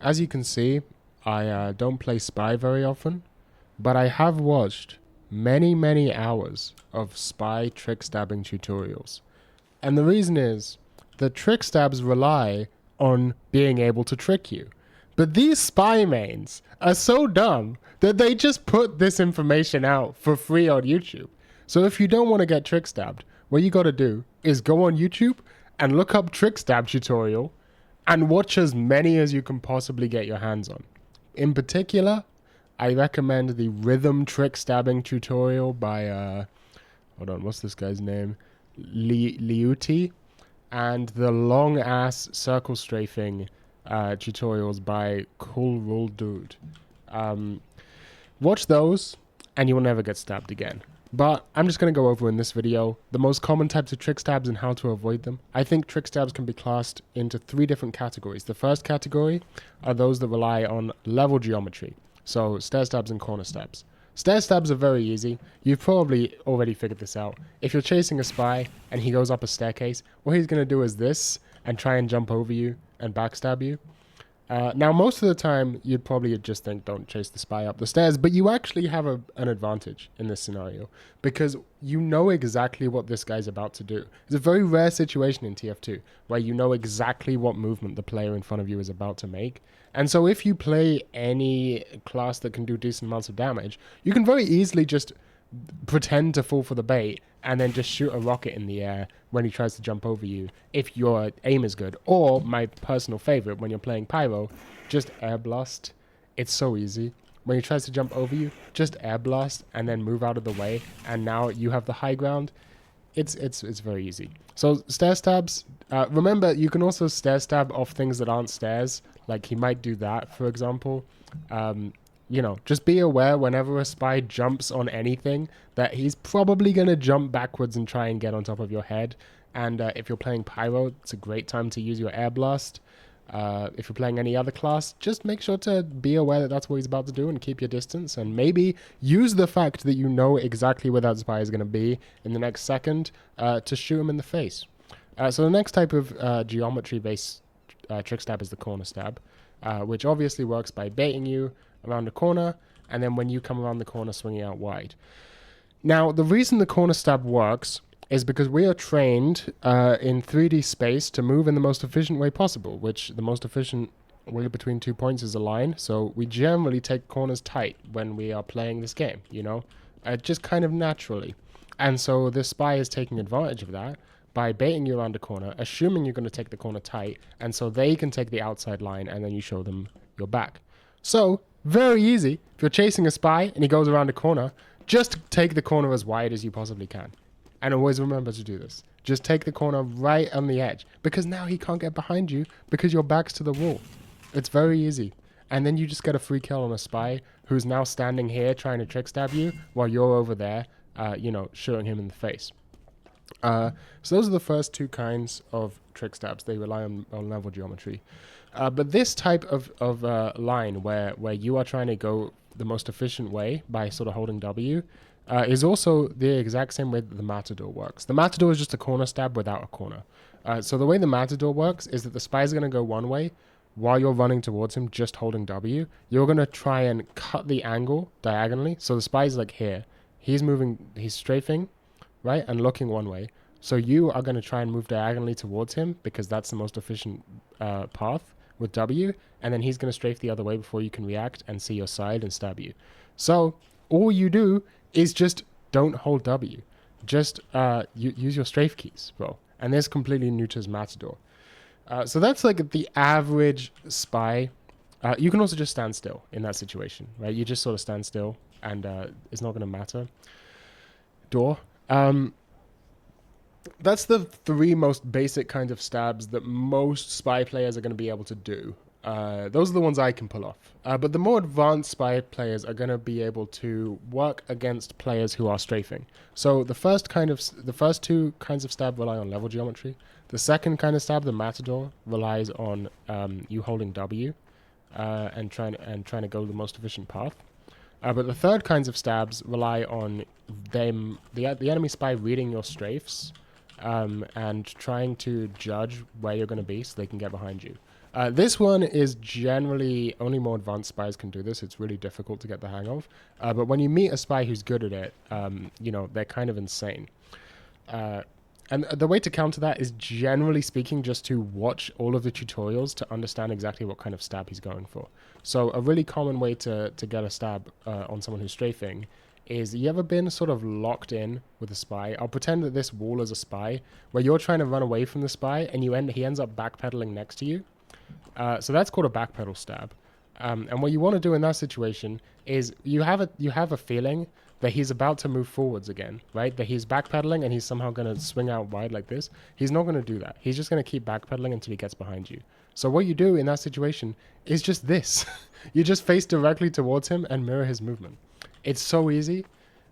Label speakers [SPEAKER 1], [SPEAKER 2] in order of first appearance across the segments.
[SPEAKER 1] As you can see, I don't play spy very often, but I have watched many hours of spy trick stabbing tutorials. And the reason is, the trick stabs rely on being able to trick you. But these spy mains are so dumb that they just put this information out for free on YouTube. So if you don't want to get trick stabbed, what you gotta do is go on YouTube and look up trick stab tutorial and watch as many as you can possibly get your hands on. In particular, I recommend the rhythm trick stabbing tutorial by hold on, what's this guy's name? Liuti, and the long ass circle strafing tutorials by Cool Rule Dude. Watch those and you will never get stabbed again. But I'm just going to go over in this video the most common types of trick stabs and how to avoid them. I think trick stabs can be classed into 3 different categories. The first category are those that rely on level geometry. So stair stabs and corner stabs. Stair stabs are very easy. You've probably already figured this out. If you're chasing a spy and he goes up a staircase, what he's going to do is this and try and jump over you and backstab you. Now, most of the time, you'd probably just think, don't chase the spy up the stairs, but you actually have an advantage in this scenario because you know exactly what this guy's about to do. It's a very rare situation in TF2 where you know exactly what movement the player in front of you is about to make. And so if you play any class that can do decent amounts of damage, you can very easily just pretend to fall for the bait and then just shoot a rocket in the air when he tries to jump over you if your aim is good. Or my personal favorite, when you're playing pyro, just air blast. It's so easy. When he tries to jump over you, just air blast and then move out of the way, and now you have the high ground. It's very easy. So stair stabs, remember you can also stair stab off things that aren't stairs, like he might do that, for example. You know, just be aware whenever a spy jumps on anything that he's probably going to jump backwards and try and get on top of your head. And if you're playing pyro, it's a great time to use your air blast. If you're playing any other class, just make sure to be aware that that's what he's about to do and keep your distance. And maybe use the fact that you know exactly where that spy is going to be in the next second to shoot him in the face. So the next type of geometry-based trick stab is the corner stab, which obviously works by baiting you around the corner, and then when you come around the corner, swinging out wide. Now, the reason the corner stab works is because we are trained in 3D space to move in the most efficient way possible, which the most efficient way between 2 points is a line, so we generally take corners tight when we are playing this game, you know, just kind of naturally. And so the spy is taking advantage of that by baiting you around the corner, assuming you're going to take the corner tight, and so they can take the outside line, and then you show them your back. So, very easy. If you're chasing a spy and he goes around a corner, just take the corner as wide as you possibly can. And always remember to do this. Just take the corner right on the edge, because now he can't get behind you because your back's to the wall. It's very easy. And then you just get a free kill on a spy who's now standing here trying to trick stab you while you're over there, you know, shooting him in the face. So those are the first 2 kinds of trick stabs. They rely on level geometry. But this type of line where you are trying to go the most efficient way by sort of holding W is also the exact same way that the Matador works. The Matador is just a corner stab without a corner. So the way the Matador works is that the spy is going to go one way while you're running towards him just holding W. You're going to try and cut the angle diagonally. So the spy is like here. He's moving, he's strafing, right, and looking one way. So you are going to try and move diagonally towards him because that's the most efficient path with W, and then he's going to strafe the other way before you can react and see your side and stab you. So all you do is just don't hold W. Just use your strafe keys, bro. And this completely neuters Matador. So that's like the average spy. You can also just stand still in that situation, right? You just sort of stand still and it's not going to matter. Door. That's the 3 most basic kinds of stabs that most spy players are going to be able to do. Those are the ones I can pull off. But the more advanced spy players are going to be able to work against players who are strafing. So the first 2 kinds of stab rely on level geometry. The second kind of stab, the Matador, relies on you holding W and trying to go the most efficient path. But the third kinds of stabs rely on the enemy spy reading your strafes and trying to judge where you're going to be so they can get behind you. This one is generally only more advanced spies can do this. It's really difficult to get the hang of. But when you meet a spy who's good at it, you know, they're kind of insane. And the way to counter that is, generally speaking, just to watch all of the tutorials to understand exactly what kind of stab he's going for. So a really common way to get a stab on someone who's strafing is, you ever been sort of locked in with a spy? I'll pretend that this wall is a spy, where you're trying to run away from the spy, and he ends up backpedaling next to you. So that's called a backpedal stab. And what you want to do in that situation is, you have a feeling that he's about to move forwards again, right? That he's backpedaling and he's somehow going to swing out wide like this. He's not going to do that. He's just going to keep backpedaling until he gets behind you. So what you do in that situation is just this. You just face directly towards him and mirror his movement. It's so easy.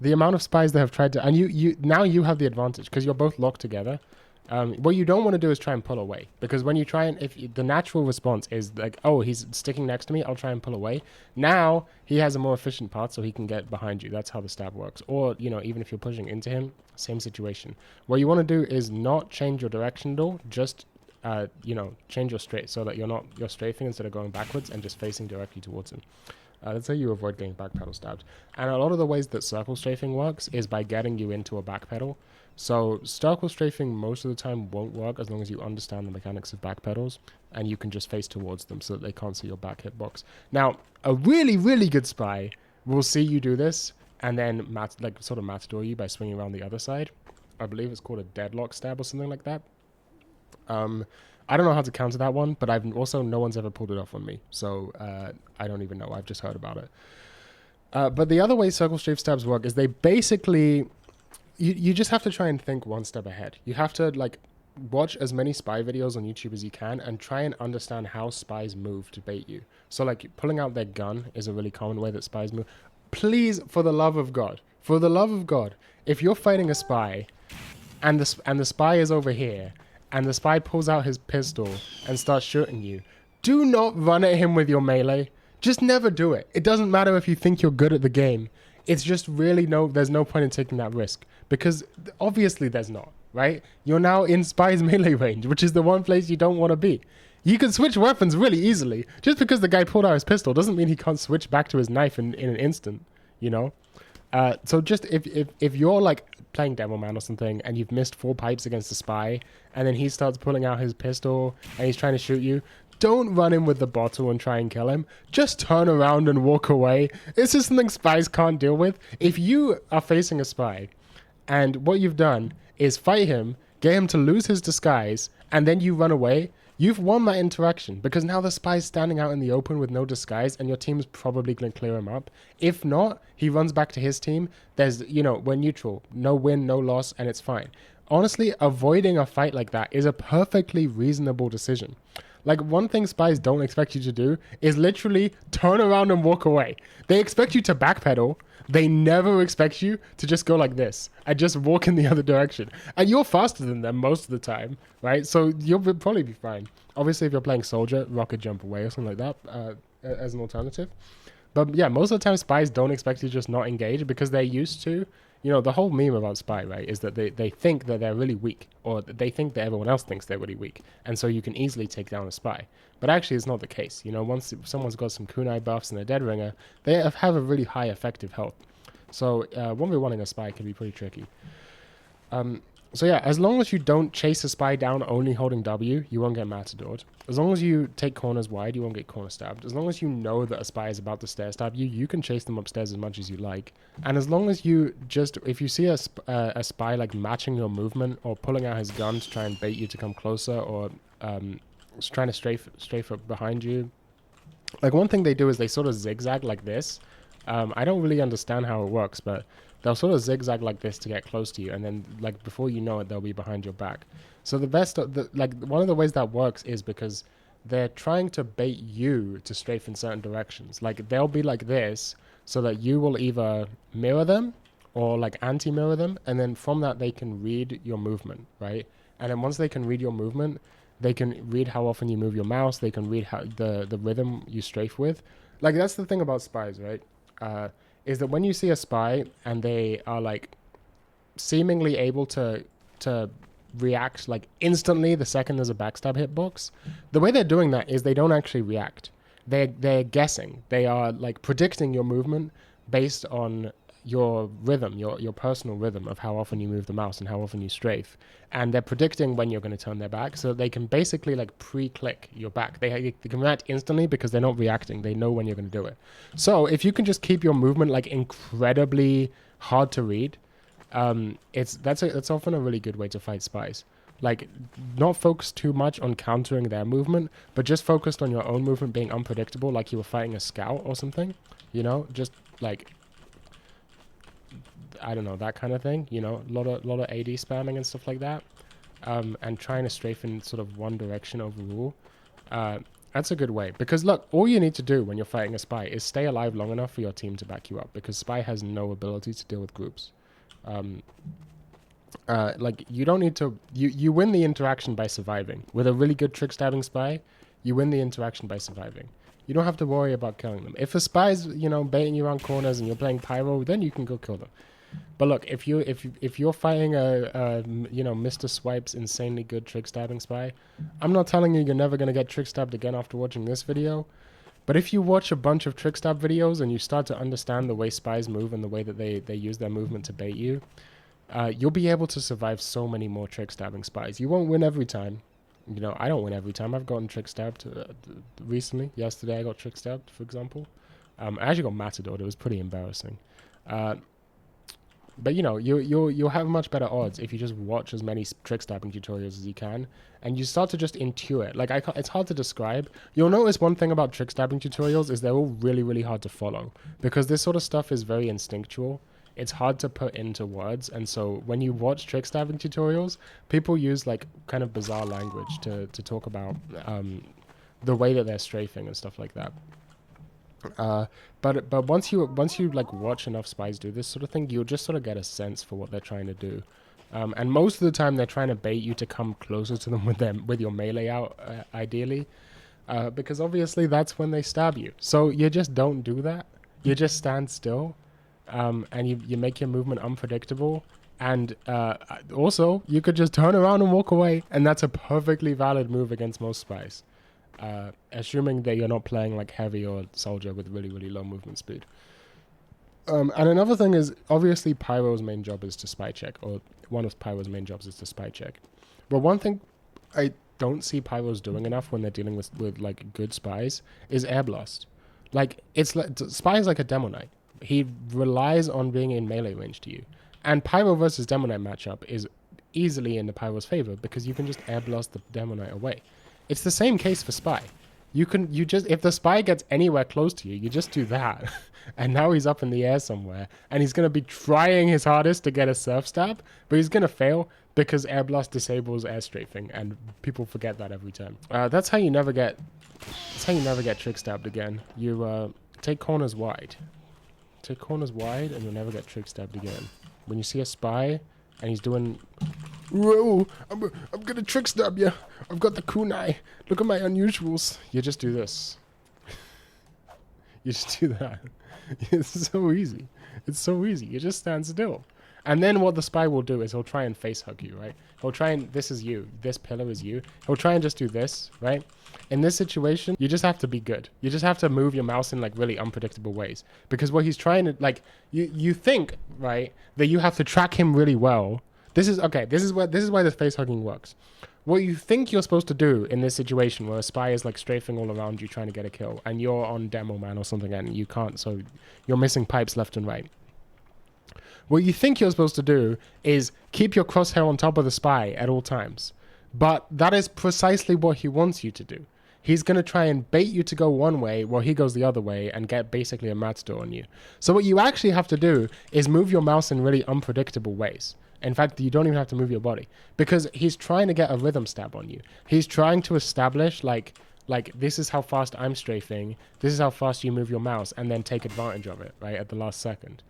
[SPEAKER 1] The amount of spies that have tried to... And now you have the advantage because you're both locked together. What you don't want to do is try and pull away, because when you try and, the natural response is like, oh, he's sticking next to me, I'll try and pull away. Now he has a more efficient path, so he can get behind you. That's how the stab works. Or, you know, even if you're pushing into him, same situation. What you want to do is not change your direction at all, just you know, change your straight, so that you're strafing instead of going backwards and just facing directly towards him. That's how you avoid getting backpedal stabbed. And a lot of the ways that circle strafing works is by getting you into a backpedal. So circle strafing most of the time won't work as long as you understand the mechanics of backpedals, and you can just face towards them so that they can't see your back hitbox. Now, a really, really good spy will see you do this and then sort of matador you by swinging around the other side. I believe it's called a deadlock stab or something like that. I don't know how to counter that one, but no one's ever pulled it off on me, so I don't even know. I've just heard about it. But the other way circle strafe stabs work is they basically... You just have to try and think one step ahead. You have to, like, watch as many spy videos on YouTube as you can and try and understand how spies move to bait you. So, like, pulling out their gun is a really common way that spies move. Please, for the love of God, if you're fighting a spy and the spy is over here and the spy pulls out his pistol and starts shooting you, do not run at him with your melee. Just never do it. It doesn't matter if you think you're good at the game. It's just really there's no point in taking that risk, because obviously there's not, right? You're now in spy's melee range, which is the one place you don't want to be. You can switch weapons really easily. Just because the guy pulled out his pistol doesn't mean he can't switch back to his knife in an instant, you know? So just if you're like playing demoman or something and you've missed 4 pipes against a spy and then he starts pulling out his pistol and he's trying to shoot you, don't run in with the bottle and try and kill him. Just turn around and walk away. It's just something spies can't deal with. If you are facing a spy and what you've done is fight him, get him to lose his disguise, and then you run away, you've won that interaction, because now the spy's standing out in the open with no disguise and your team's probably going to clear him up. If not, he runs back to his team. There's, you know, we're neutral. No win, no loss, and it's fine. Honestly, avoiding a fight like that is a perfectly reasonable decision. Like, one thing spies don't expect you to do is literally turn around and walk away. They expect you to backpedal. They never expect you to just go like this and just walk in the other direction. And you're faster than them most of the time, right? So you'll probably be fine. Obviously, if you're playing soldier, rocket jump away or something like that as an alternative. But yeah, most of the time spies don't expect you to just not engage, because they're used to... You know, the whole meme about spy, right, is that they think that they're really weak, or they think that everyone else thinks they're really weak, and so you can easily take down a spy. But actually, it's not the case. You know, once someone's got some kunai buffs and a dead ringer, they have a really high effective health. So 1v1ing a spy can be pretty tricky. So yeah, as long as you don't chase a spy down only holding W, you won't get matadored. As long as you take corners wide, you won't get corner stabbed. As long as you know that a spy is about to stair stab you, you can chase them upstairs as much as you like. And as long as you just, if you see a spy like matching your movement or pulling out his gun to try and bait you to come closer, or just trying to strafe up behind you. Like, one thing they do is they sort of zigzag like this. I don't really understand how it works, but they'll sort of zigzag like this to get close to you, and then, like, before you know it, they'll be behind your back. So one of the ways that works is because they're trying to bait you to strafe in certain directions. Like, they'll be like this, so that you will either mirror them or, like, anti-mirror them, and then from that they can read your movement, right? And then once they can read your movement, they can read how often you move your mouse, they can read how the rhythm you strafe with. Like, that's the thing about spies, right? Is that when you see a spy and they are like seemingly able to react like instantly the second there's a backstab hitbox. The way they're doing that is they don't actually react. They're guessing. They are like predicting your movement based on your rhythm, your personal rhythm of how often you move the mouse and how often you strafe. And they're predicting when you're going to turn their back, so they can basically like pre-click your back. They can react instantly because they're not reacting. They know when you're going to do it. So if you can just keep your movement like incredibly hard to read, that's often a really good way to fight spies. Like, not focus too much on countering their movement, but just focused on your own movement being unpredictable, like you were fighting a scout or something, you know, just like, I don't know, that kind of thing, you know, a lot of AD spamming and stuff like that, and trying to strafe in sort of one direction overall. That's a good way, because look, all you need to do when you're fighting a spy is stay alive long enough for your team to back you up, because spy has no ability to deal with groups. Like, you don't need to, you win the interaction by surviving. With a really good trick stabbing spy, you win the interaction by surviving. You don't have to worry about killing them. If a spy's, you know, baiting you around corners and you're playing pyro, then you can go kill them. But look, if you're fighting a you know, Mr. Swipez insanely good trick stabbing spy, I'm not telling you you're never gonna get trick stabbed again after watching this video. But if you watch a bunch of trick stab videos and you start to understand the way spies move and the way that they use their movement to bait you, you'll be able to survive so many more trick stabbing spies. You won't win every time. You know, I don't win every time. I've gotten trick stabbed recently. Yesterday I got trick stabbed, for example. I actually got matadored. It was pretty embarrassing. But you know, you'll have much better odds if you just watch as many trick stabbing tutorials as you can, and you start to just intuit. Like, it's hard to describe. You'll notice one thing about trick stabbing tutorials is they're all really hard to follow, because this sort of stuff is very instinctual. It's hard to put into words, and so when you watch trick stabbing tutorials, people use like kind of bizarre language to talk about the way that they're strafing and stuff like that. But once you like watch enough spies do this sort of thing, you'll just sort of get a sense for what they're trying to do. And most of the time they're trying to bait you to come closer to them with your melee out, ideally, because obviously that's when they stab you. So you just don't do that. You just stand still. And you make your movement unpredictable, and also you could just turn around and walk away, and that's a perfectly valid move against most spies, assuming that you're not playing like heavy or soldier with really low movement speed. And another thing is, obviously Pyro's main job is to spy check, or one of Pyro's main jobs is to spy check. But one thing I don't see Pyro's doing enough when they're dealing with like good spies is air blast. Like, it's like spy is like a demo knight. He relies on being in melee range to you. And Pyro versus Demo Knight matchup is easily in the Pyro's favor, because you can just air blast the Demo Knight away. It's the same case for Spy. If the Spy gets anywhere close to you, you just do that. And now he's up in the air somewhere, and he's going to be trying his hardest to get a surf stab, but he's going to fail because air blast disables air strafing, and people forget that every time. That's how you never get trick stabbed again. You take corners wide. Take corners wide, and you'll never get trick stabbed again. When you see a spy and he's doing, whoa, I'm gonna trick stab you. I've got the kunai. Look at my unusuals. You just do this. You just do that. It's so easy. It's so easy. You just stand still. And then what the spy will do is he'll try and face hug you, right? He'll try and, this is you. This pillar is you. He'll try and just do this, right? In this situation, you just have to be good. You just have to move your mouse in like really unpredictable ways. Because what he's trying to, like, you think, right, that you have to track him really well. This is why the face hugging works. What you think you're supposed to do in this situation where a spy is like strafing all around you trying to get a kill, and you're on demoman or something and you can't, so you're missing pipes left and right. What you think you're supposed to do is keep your crosshair on top of the spy at all times. But that is precisely what he wants you to do. He's going to try and bait you to go one way while he goes the other way and get basically a matador on you. So what you actually have to do is move your mouse in really unpredictable ways. In fact, you don't even have to move your body, because he's trying to get a rhythm stab on you. He's trying to establish like this is how fast I'm strafing, this is how fast you move your mouse, and then take advantage of it, right, at the last second.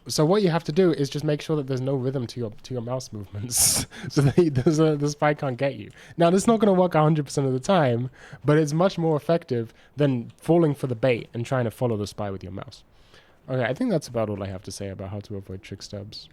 [SPEAKER 1] So what you have to do is just make sure that there's no rhythm to your mouse movements, so that the spy can't get you. Now, this is not going to work 100% of the time, but it's much more effective than falling for the bait and trying to follow the spy with your mouse. Okay, I think that's about all I have to say about how to avoid trick stabs.